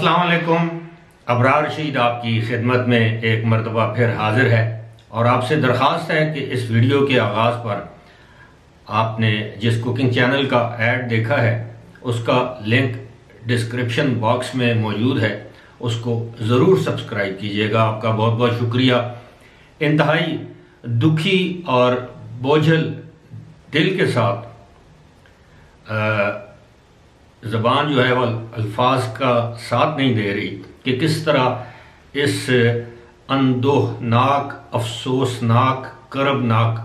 अस्सलाम वालेकुम। अबरार रशीद आपकी खिदमत में एक मरतबा फिर हाजिर है और आपसे दरख्वास्त है कि इस वीडियो के आगाज़ पर आपने जिस कुकिंग चैनल का ऐड देखा है उसका लिंक डिस्क्रिप्शन बॉक्स में मौजूद है, उसको ज़रूर सब्सक्राइब कीजिएगा। आपका बहुत बहुत शुक्रिया। इंतहाई दुखी और बोझल दिल के साथ ज़बान जो है वह अल्फाज का साथ नहीं दे रही कि किस तरह इस अंदोहनाक, अफसोसनाक, करबनाक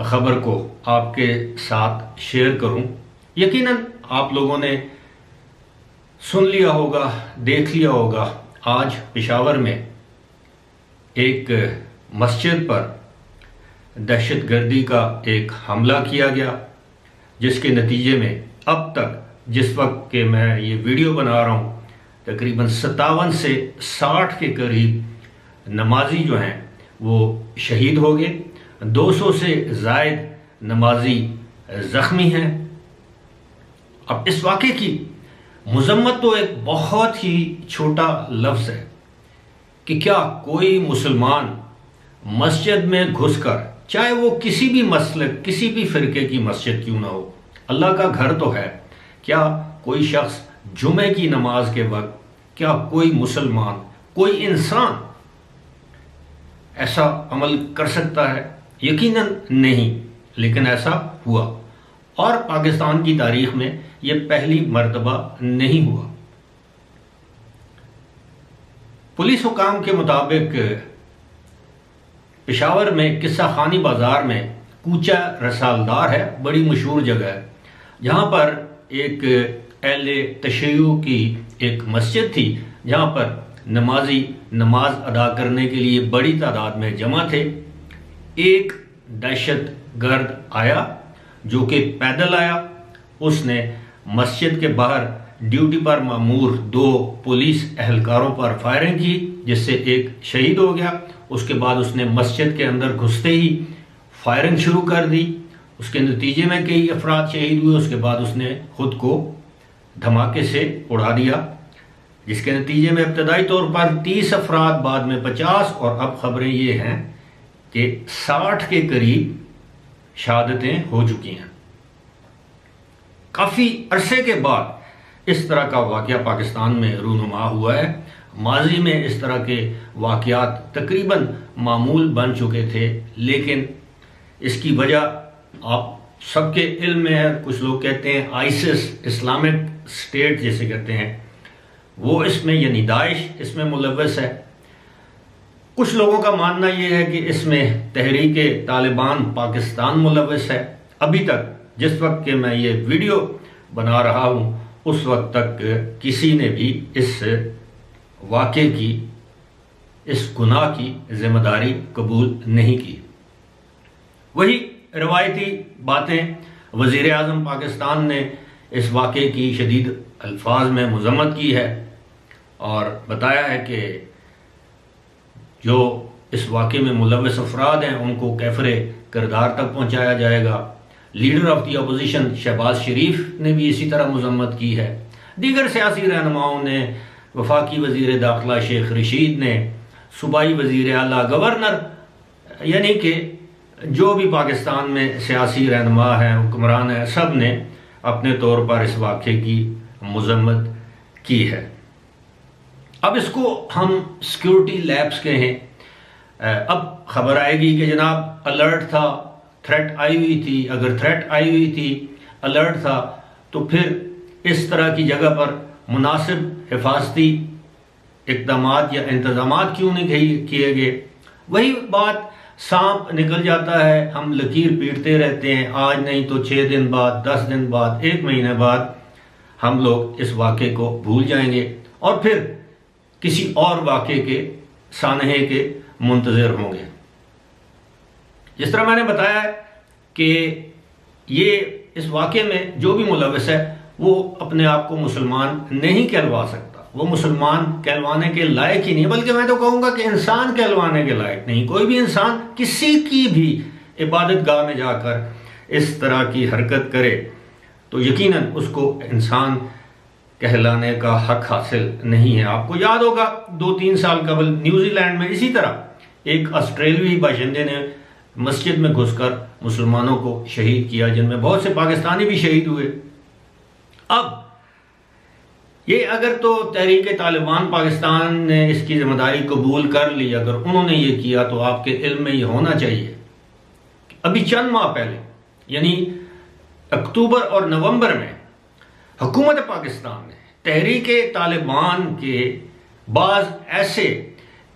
ख़बर को आपके साथ शेयर करूं। यकीनन आप लोगों ने सुन लिया होगा, देख लिया होगा, आज पेशावर में एक मस्जिद पर दहशतगर्दी का एक हमला किया गया, जिसके नतीजे में अब तक जिस वक्त के मैं ये वीडियो बना रहा हूँ तकरीबन 57 से 60 के करीब नमाजी जो हैं वो शहीद हो गए, 200 से ज़ायद नमाजी ज़ख्मी हैं। अब इस वाक़े की मज़म्मत तो एक बहुत ही छोटा लफ्ज़ है कि क्या कोई मुसलमान मस्जिद में घुसकर, चाहे वो किसी भी मसलक, किसी भी फ़िरके की मस्जिद क्यों ना हो, अल्लाह का घर तो है, क्या कोई शख्स जुमे की नमाज के वक्त, क्या कोई मुसलमान, कोई इंसान ऐसा अमल कर सकता है? यकीनन नहीं, लेकिन ऐसा हुआ और पाकिस्तान की तारीख में यह पहली मर्तबा नहीं हुआ। पुलिस हुकाम के मुताबिक पेशावर में किस्सा खानी बाजार में कूचा रसालदार है, बड़ी मशहूर जगह है, जहाँ पर एक अहले तशय्युअ की एक मस्जिद थी, जहाँ पर नमाजी नमाज अदा करने के लिए बड़ी तादाद में जमा थे। एक दहशत गर्द आया जो कि पैदल आया, उसने मस्जिद के बाहर ड्यूटी पर मामूर 2 पुलिस एहलकारों पर फायरिंग की, जिससे एक शहीद हो गया। उसके बाद उसने मस्जिद के अंदर घुसते ही फायरिंग शुरू कर दी, उसके नतीजे में कई अफराद शहीद हुए। उसके बाद उसने खुद को धमाके से उड़ा दिया, जिसके नतीजे में इब्तदाई तौर पर 30 अफराद, बाद में 50 और अब खबरें ये हैं कि 60 के करीब शहादतें हो चुकी हैं। काफ़ी अरसे के बाद इस तरह का वाक़या पाकिस्तान में रूनुमा हुआ है। माजी में इस तरह के वाक़यात तकरीबन मामूल बन चुके थे, लेकिन इसकी वजह आप सबके इल्म में है। कुछ लोग कहते हैं आइसिस, इस्लामिक स्टेट जिसे कहते हैं, वो इसमें, यानी दाइश इसमें मुलव्वस है। कुछ लोगों का मानना ये है कि इसमें तहरीके तालिबान पाकिस्तान मुलव्वस है। अभी तक जिस वक्त के मैं ये वीडियो बना रहा हूँ उस वक्त तक किसी ने भी इस वाक़े की, इस गुनाह की जिम्मेदारी कबूल नहीं की। वही रवायती बातें, वज़ीर आज़म पाकिस्तान ने इस वाक़े की शदीद अल्फाज में मज़म्मत की है और बताया है कि जो इस वाक़े में मुलव्वस अफराद हैं उनको कैफ़रे किरदार तक पहुँचाया जाएगा। Leader of the opposition Shahbaz Sharif ने भी इसी तरह मज़म्मत की है। दीगर सियासी रहनुमाओं ने, वफाकी वज़ीर दाखिला शेख रशीद ने, सूबाई वज़ीर आला, गवर्नर, यानी कि जो भी पाकिस्तान में सियासी रहनुमा हैं, हुक्मरान हैं, सब ने अपने तौर पर इस वाक़े की मज़म्मत की है। अब इसको हम सिक्योरिटी लैप्स कहें। अब खबर आएगी कि जनाब अलर्ट था, थ्रेट आई हुई थी। अगर थ्रेट आई हुई थी, अलर्ट था, तो फिर इस तरह की जगह पर मुनासिब हिफाजती इक़दामात या इंतज़ामात क्यों नहीं किए गए? वही बात, सांप निकल जाता है, हम लकीर पीटते रहते हैं, आज नहीं तो 6 दिन बाद, 10 दिन बाद, 1 महीने बाद हम लोग इस वाक़े को भूल जाएंगे और फिर किसी और वाक़े के सानहे के मुंतज़िर होंगे। जिस तरह मैंने बताया है कि ये इस वाक़े में जो भी मुलव्वस है वो अपने आप को मुसलमान नहीं कहलवा सकता, वो मुसलमान कहलवाने के लायक ही नहीं, बल्कि मैं तो कहूँगा कि इंसान कहलवाने के लायक नहीं। कोई भी इंसान किसी की भी इबादत गाह में जाकर इस तरह की हरकत करे तो यकीनन उसको इंसान कहलाने का हक हासिल नहीं है। आपको याद होगा 2-3 साल कबल न्यूजीलैंड में इसी तरह एक ऑस्ट्रेलियाई बाशिंदे ने मस्जिद में घुसकर मुसलमानों को शहीद किया, जिनमें बहुत से पाकिस्तानी भी शहीद हुए। अब ये अगर तो तहरीक तालिबान पाकिस्तान ने इसकी जिम्मेदारी कबूल कर ली, अगर उन्होंने ये किया, तो आपके इल्म में ये होना चाहिए अभी चंद माह पहले यानी अक्टूबर और नवंबर में हुकूमत पाकिस्तान ने तहरीक तालिबान के बाज़ ऐसे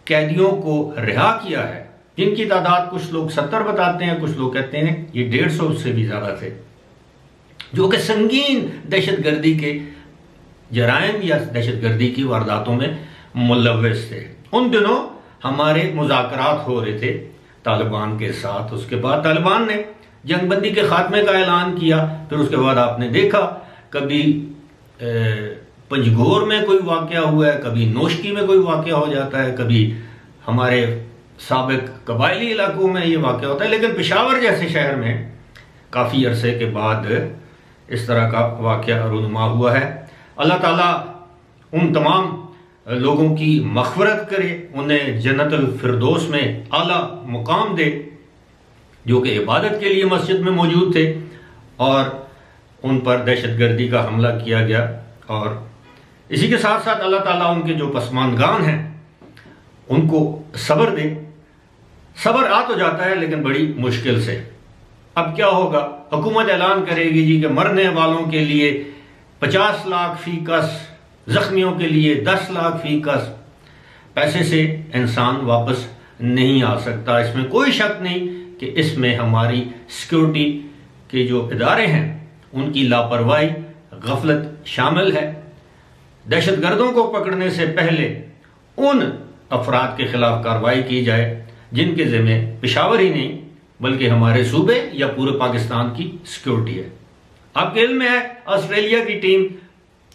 कैदियों को रिहा किया है जिनकी तादाद कुछ लोग 70 बताते हैं, कुछ लोग कहते हैं ये 150 से भी ज़्यादा थे, जो कि संगीन दहशतगर्दी के जराइम या दहशतगर्दी की वारदातों में मुलव्वस थे। उन दिनों हमारे मुज़ाकरात हो रहे थे तालिबान के साथ। उसके बाद तालिबान ने जंगबंदी के खात्मे का ऐलान किया। फिर उसके बाद आपने देखा कभी पंजगोर में कोई वाक़या हुआ है, कभी नोशकी में कोई वाक़या हो जाता है, कभी हमारे साबिक कबायली इलाकों में ये वाक़या होता है। लेकिन पेशावर जैसे शहर में काफ़ी अरसे के बाद इस तरह का वाक़या रूनुमा हुआ है। अल्लाह ताला उन तमाम लोगों की मग़फ़िरत करे, उन्हें जन्नतुल फिरदौस में आला मुकाम दे, जो कि इबादत के लिए मस्जिद में मौजूद थे और उन पर दहशतगर्दी का हमला किया गया। और इसी के साथ साथ अल्लाह ताला उनके जो पसमानदान हैं उनको सब्र दे। सब्र आ तो जाता है लेकिन बड़ी मुश्किल से। अब क्या होगा, हुकूमत ऐलान करेगी जी कि मरने वालों के लिए 50 लाख फी कस, जख्मियों के लिए 10 लाख फी कस। पैसे से इंसान वापस नहीं आ सकता, इसमें कोई शक नहीं कि इसमें हमारी सिक्योरिटी के जो इदारे हैं उनकी लापरवाही, गफलत शामिल है। दहशतगर्दों को पकड़ने से पहले उन अफराद के खिलाफ कार्रवाई की जाए जिनके ज़िम्मे पेशावर ही नहीं बल्कि हमारे सूबे या पूरे पाकिस्तान की सिक्योरिटी है। आपके इल्म में है ऑस्ट्रेलिया की टीम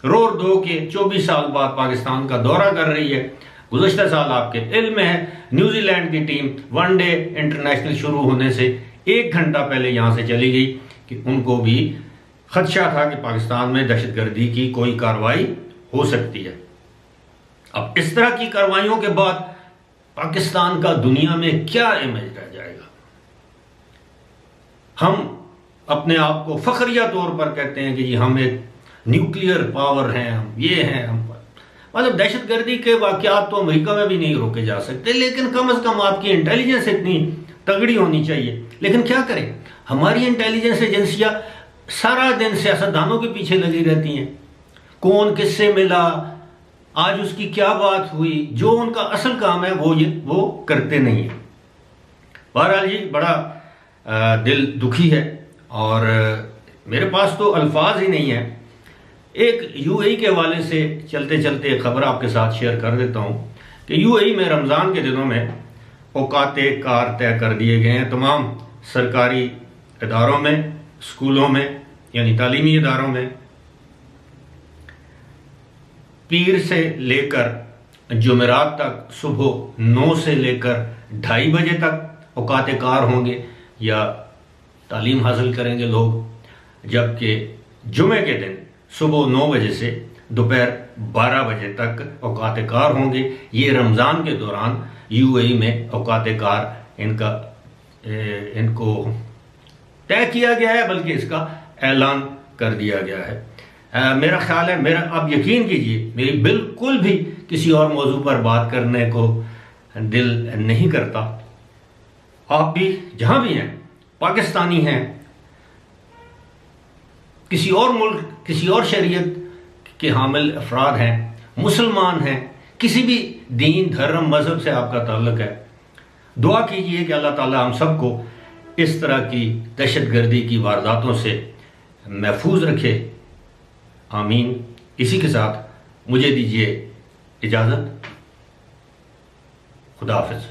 रोर दो के 24 साल बाद पाकिस्तान का दौरा कर रही है। गुज़श्ता साल आपके इल्म में है न्यूजीलैंड की टीम वनडे इंटरनेशनल शुरू होने से 1 घंटा पहले यहाँ से चली गई कि उनको भी खदशा था कि पाकिस्तान में दहशतगर्दी की कोई कार्रवाई हो सकती है। अब इस तरह की कार्रवाइयों के बाद पाकिस्तान का दुनिया में क्या इमेज रह जाएगा। हम अपने आप को फखरिया तौर पर कहते हैं कि जी हम एक न्यूक्लियर पावर हैं, हम ये हैं, हम मतलब दहशतगर्दी के वाक़यात तो अमेरिका में भी नहीं रोके जा सकते, लेकिन कम से कम आपकी इंटेलिजेंस इतनी तगड़ी होनी चाहिए। लेकिन क्या करें, हमारी इंटेलिजेंस एजेंसियां सारा दिन सियासतदानों के पीछे लगी रहती हैं। कौन किससे मिला, आज उसकी क्या बात हुई, जो उनका असल काम है वो करते नहीं है। बहरहाल जी बड़ा दिल दुखी है और मेरे पास तो अल्फाज ही नहीं है। एक यूएई के हवाले से चलते चलते एक खबर आपके साथ शेयर कर देता हूँ कि यूएई में रमज़ान के दिनों में औकाते कार तय कर दिए गए हैं तमाम सरकारी इदारों में, स्कूलों में यानी तालीमी इदारों में। पीर से लेकर जुमेरात तक सुबह 9 से लेकर 2:30 बजे तक औकाते कार होंगे या तालीम हासिल करेंगे लोग, जबकि जुमे के दिन सुबह 9 बजे से दोपहर 12 बजे तक औकाते कार होंगे। ये रमज़ान के दौरान यूएई में औकाते कार इनको तय किया गया है, बल्कि इसका ऐलान कर दिया गया है। मेरा ख्याल है, मेरा आप यकीन कीजिए मेरी बिल्कुल भी किसी और मौजू पर बात करने को दिल नहीं करता। आप भी जहाँ भी हैं, पाकिस्तानी हैं, किसी और मुल्क, किसी और शरीयत के हामिल अफराद हैं, मुसलमान हैं, किसी भी दीन, धर्म, मज़हब से आपका ताल्लुक़ है, दुआ कीजिए कि अल्लाह ताला हम सबको इस तरह की दहशतगर्दी की वारदातों से महफूज रखे। आमीन। इसी के साथ मुझे दीजिए इजाज़त। खुदा हाफ़िज़।